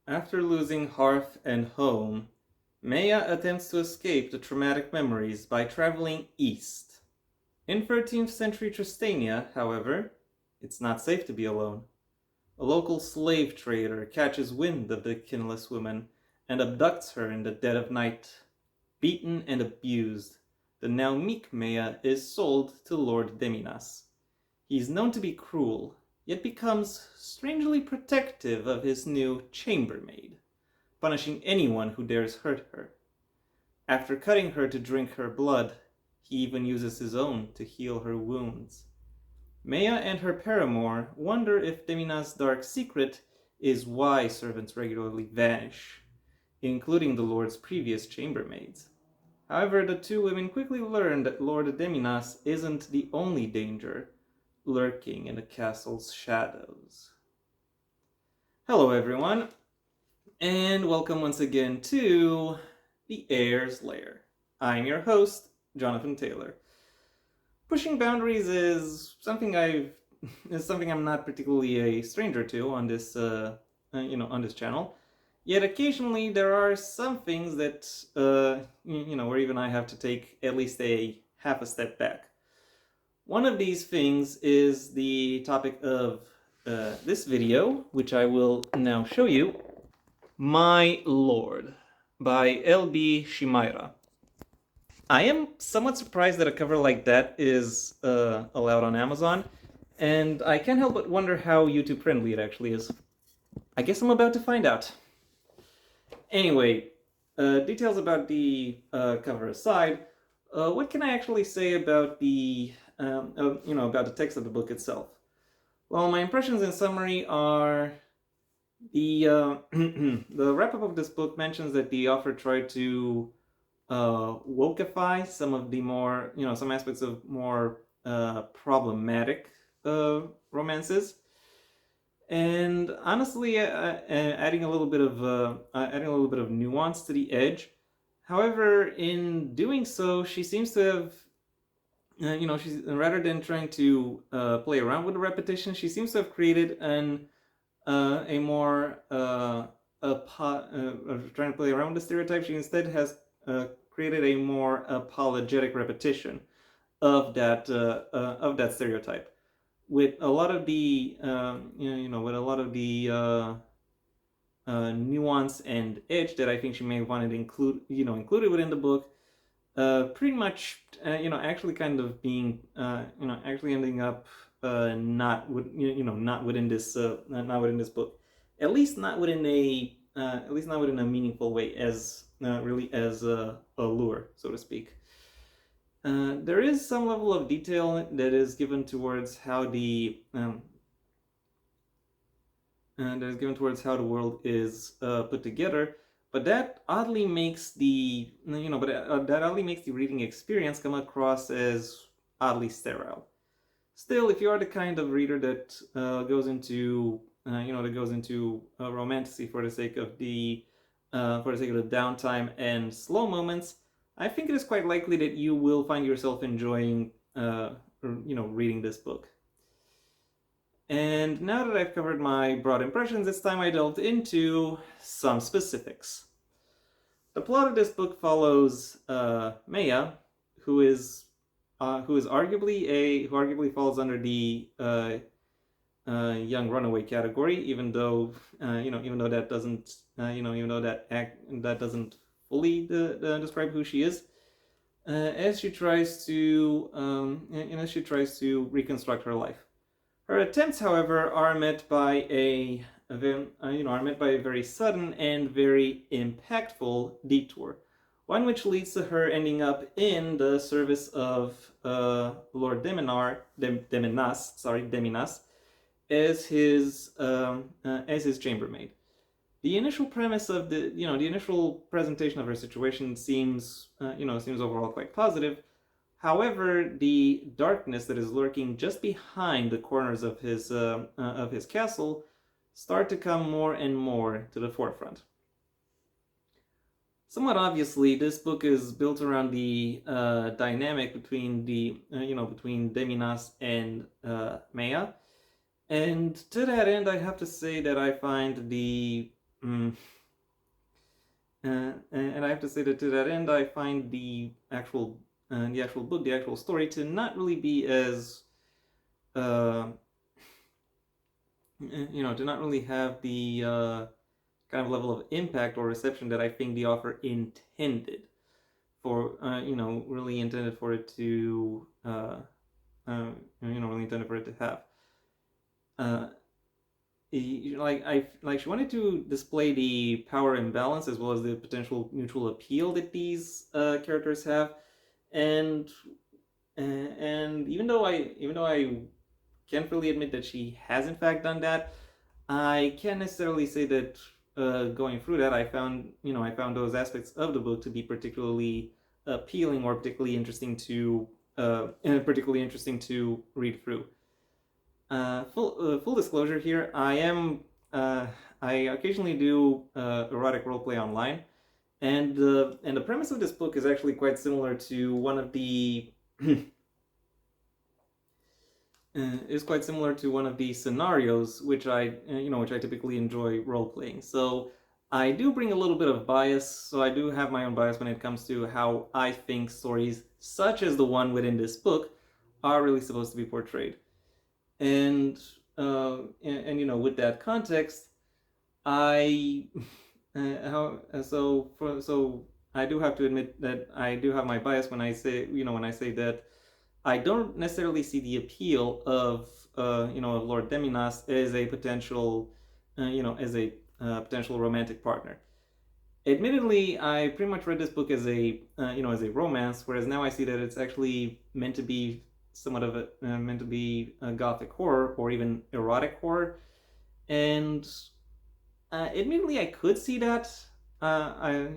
After losing hearth and home, Maya attempts to escape the traumatic memories by traveling east. In 13th century Tristania, however, it's not safe to be alone. A local slave trader catches wind of the kinless woman and abducts her in the dead of night. Beaten and abused, the now meek Maya is sold to Lord Deminas. He is known to be cruel, yet becomes strangely protective of his new chambermaid, punishing anyone who dares hurt her. After cutting her to drink her blood, he even uses his own to heal her wounds. Maya and her paramour wonder if Demina's dark secret is why servants regularly vanish, including the Lord's previous chambermaids. However, the two women quickly learn that Lord Deminas isn't the only danger lurking in the castle's shadows. Hello everyone, and welcome once again to the Heir's Lair. I'm your host, Jonathan Taylor. Pushing boundaries is something I'm not particularly a stranger to on this on this channel. Yet occasionally there are some things that where even I have to take at least a half a step back. One of these things is the topic of this video, which I will now show you, My Lord, by L.B. Shimaira. I am somewhat surprised that a cover like that is allowed on Amazon, and I can't help but wonder how YouTube friendly it actually is. I guess I'm about to find out. Anyway, details about the cover aside, what can I actually say about the about the text of the book itself? Well, my impressions in summary are the the wrap-up of this book mentions that the author tried to wokeify some of the more, some aspects of more problematic romances, and honestly, adding a little bit of nuance to the edge. However, in doing so, she seems to have, she's, rather than trying to play around with the repetition, she seems to have created a more trying to play around with the stereotype. She instead has created a more apologetic repetition of that stereotype, with a lot of the nuance and edge that I think she may have wanted to included within the book. Pretty much, actually kind of being, actually ending up not within this book, at least not within a meaningful way, as really as a lure, so to speak. There is some level of detail that is given towards how the world is put together, but that oddly makes the reading experience come across as oddly sterile. Still, if you are the kind of reader that goes into romantasy for the sake of the downtime and slow moments, I think it is quite likely that you will find yourself enjoying reading this book. And now that I've covered my broad impressions, it's time I delved into some specifics. The plot of this book follows Maya, who arguably falls under the young runaway category, even though that doesn't fully describe who she is, as she tries to reconstruct her life. Her attempts, however, are met by a very sudden and very impactful detour, one which leads to her ending up in the service of Lord Deminas, as his chambermaid. The initial premise of the initial presentation of her situation seems overall quite positive. However, the darkness that is lurking just behind the corners of his castle start to come more and more to the forefront. Somewhat obviously, this book is built around the dynamic between between Deminas and Maya, and to that end, I have to say that I find the mm, and I have to say that to that end, I find the actual book, the actual story, to not really be as uh, to not really have the kind of level of impact or reception that I think the author intended for, really intended for it to, really intended for it to have. Uh, she wanted to display the power imbalance as well as the potential mutual appeal that these characters have, and and even though I can't really admit that she has in fact done that, I can't necessarily say that going through that I found those aspects of the book to be particularly appealing or particularly interesting to read through. Full disclosure here, uh, I occasionally do erotic roleplay online, and the premise of this book is actually quite similar to one of the is quite similar to one of the scenarios which I typically enjoy role playing. So I do bring a little bit of bias. So I do have my own bias when it comes to how I think stories such as the one within this book are really supposed to be portrayed. And with that context, I so I do have to admit that I do have my bias when I say that I don't necessarily see the appeal of Lord Deminas as a potential potential romantic partner. Admittedly, I pretty much read this book as as a romance, whereas now I see that it's actually meant to be somewhat of a meant to be a gothic horror or even erotic horror, and admittedly, I could see that. I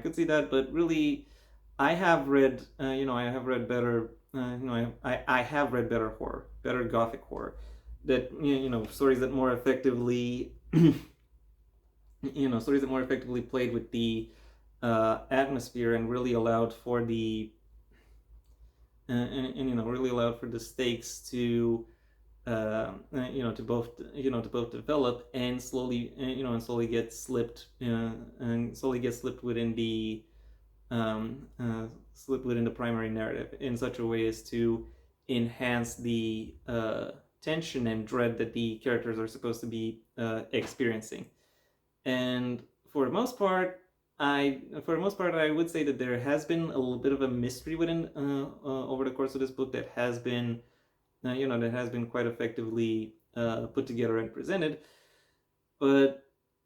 could see that, but really, I have read better. I have read better horror, better gothic horror, that stories that more effectively, stories that more effectively played with the atmosphere and really allowed for the really allowed for the stakes to to both develop and slowly get slipped within the primary narrative in such a way as to enhance the tension and dread that the characters are supposed to be experiencing. And for the most part, I would say that there has been a little bit of a mystery within over the course of this book that has been quite effectively put together and presented. But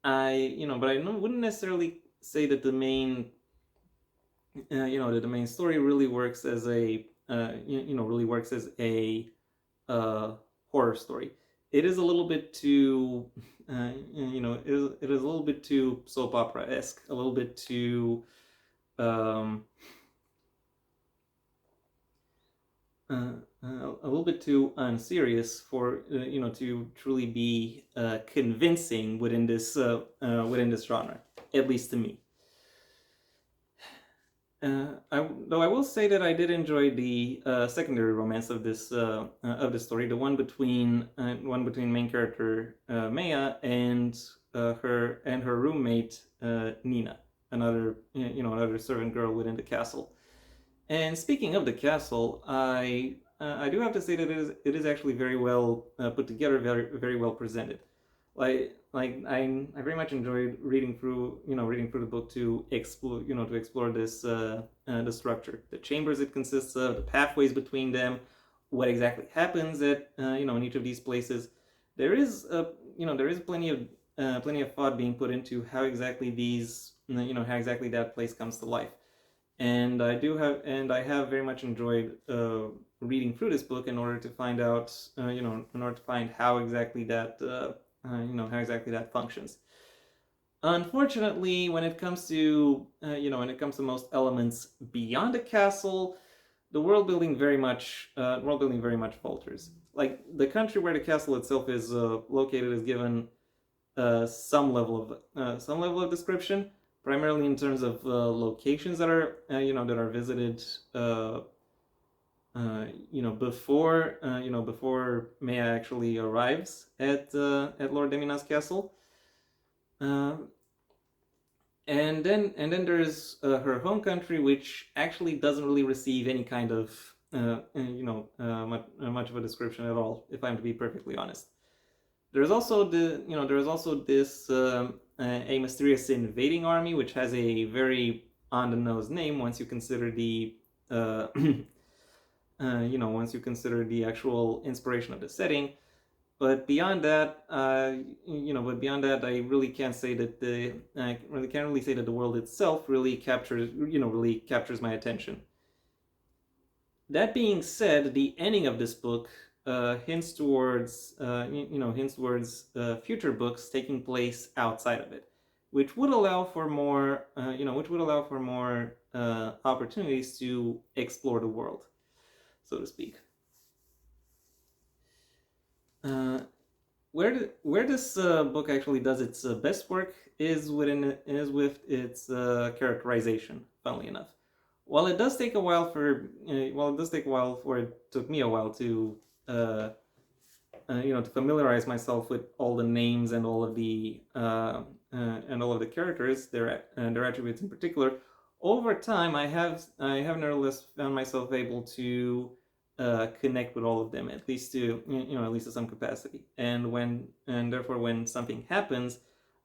I wouldn't necessarily say that the main that the main story really works as a horror story. It is a little bit too it is a little bit too soap opera esque, a little bit too um, a little bit too unserious for to truly be convincing within this genre, at least to me. Though I will say that I did enjoy the secondary romance of this story, the one between main character Maya and her roommate Nina, another servant girl within the castle. And speaking of the castle, I do have to say that it is actually very well put together, very well presented. I very much enjoyed reading through the book to explore this the structure, the chambers it consists of, the pathways between them, what exactly happens at in each of these places. There is plenty of thought being put into how exactly how exactly that place comes to life. And I have very much enjoyed reading through this book in order to find out in order to find how exactly how exactly that functions. Unfortunately, when it comes to most elements beyond a castle, the world building very much falters. Like the country where the castle itself is located is given some level of description, primarily in terms of locations that are that are visited before Maya actually arrives at Lord Demina's castle. And then there's her home country, which actually doesn't really receive any kind of much of a description at all, if I'm to be perfectly honest. There's also this a mysterious invading army, which has a very on the nose name once you consider the once you consider the actual inspiration of the setting. But beyond that, I really can't say that the world itself really captures my attention. That being said, the ending of this book hints towards future books taking place outside of it, which would allow for more opportunities to explore the world, so to speak. Where this book actually does its best work is with its characterization. Funnily enough, while it does take a while for it took me a while to to familiarize myself with all the names and all of the characters, their attributes in particular. Over time, I have nevertheless found myself able to connect with all of them, at least to some capacity. And therefore when something happens,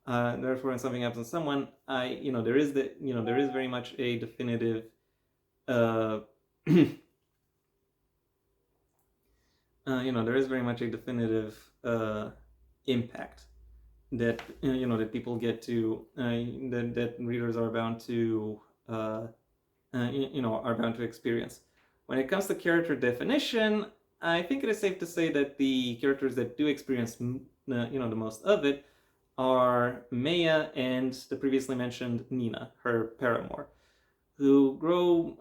when something happens to someone, there is very much a definitive there is very much a definitive impact that that people get to that readers are bound to experience. When it comes to character definition, I think it is safe to say that the characters that do experience the most of it are Maya and the previously mentioned Nina, her paramour, who grow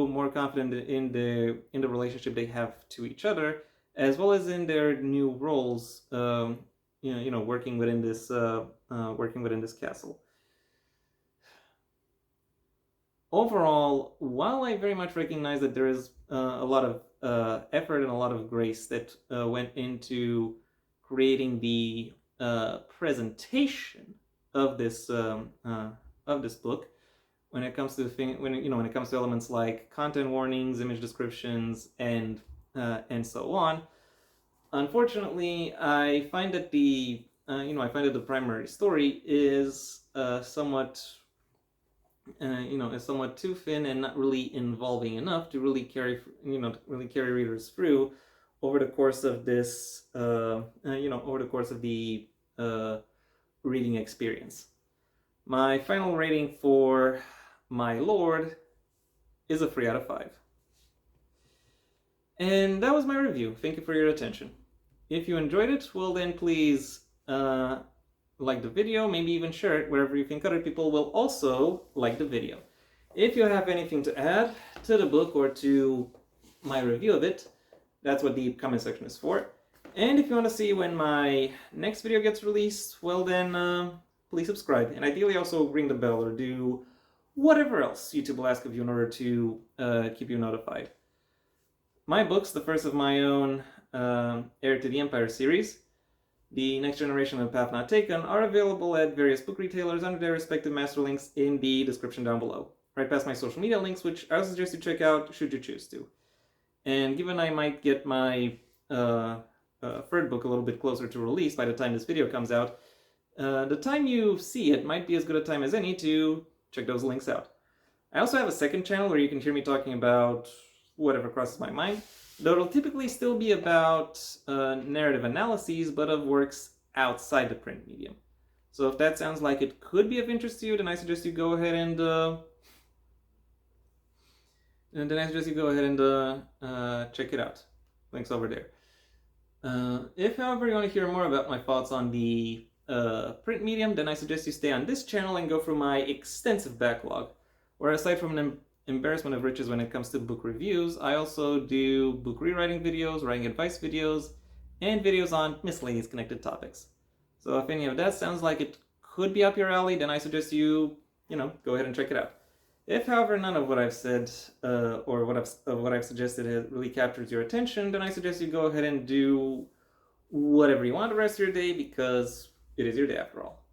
more confident in the relationship they have to each other, as well as in their new roles, working within this castle. Overall, while I very much recognize that there is a lot of effort and a lot of grace that went into creating the presentation of this book, when it comes to elements like content warnings, image descriptions, and so on, unfortunately, I find that the primary story is somewhat too thin and not really involving enough to really carry readers through over the course of this reading experience. My final rating for My Lord is a 3 out of 5. And that was my review. Thank you for your attention. If you enjoyed it, well then please like the video, maybe even share it wherever you think other people will also like the video. If you have anything to add to the book or to my review of it, that's what the comment section is for. And if you want to see when my next video gets released, well then please subscribe, and ideally also ring the bell or do whatever else YouTube will ask of you in order to keep you notified. My books, the first of my own Heir to the Empire series, The Next Generation and Path Not Taken, are available at various book retailers under their respective master links in the description down below, right past my social media links, which I would suggest you check out should you choose to. And given I might get my third book a little bit closer to release by the time this video comes out, the time you see it might be as good a time as any to check those links out. I also have a second channel where you can hear me talking about whatever crosses my mind, though it'll typically still be about narrative analyses, but of works outside the print medium. So if that sounds like it could be of interest to you, then I suggest you go ahead and check it out. Links over there. If, however, you want to hear more about my thoughts on the print medium, then I suggest you stay on this channel and go through my extensive backlog, where aside from an embarrassment of riches when it comes to book reviews, I also do book rewriting videos, writing advice videos, and videos on miscellaneous connected topics. So if any of that sounds like it could be up your alley, then I suggest you, go ahead and check it out. If, however, none of what I've said or what I've suggested really captures your attention, then I suggest you go ahead and do whatever you want the rest of your day, because it is your day after all.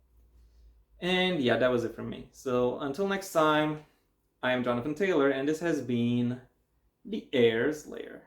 And yeah, that was it from me. So until next time, I am Jonathan Taylor, and this has been the Heir's Lair.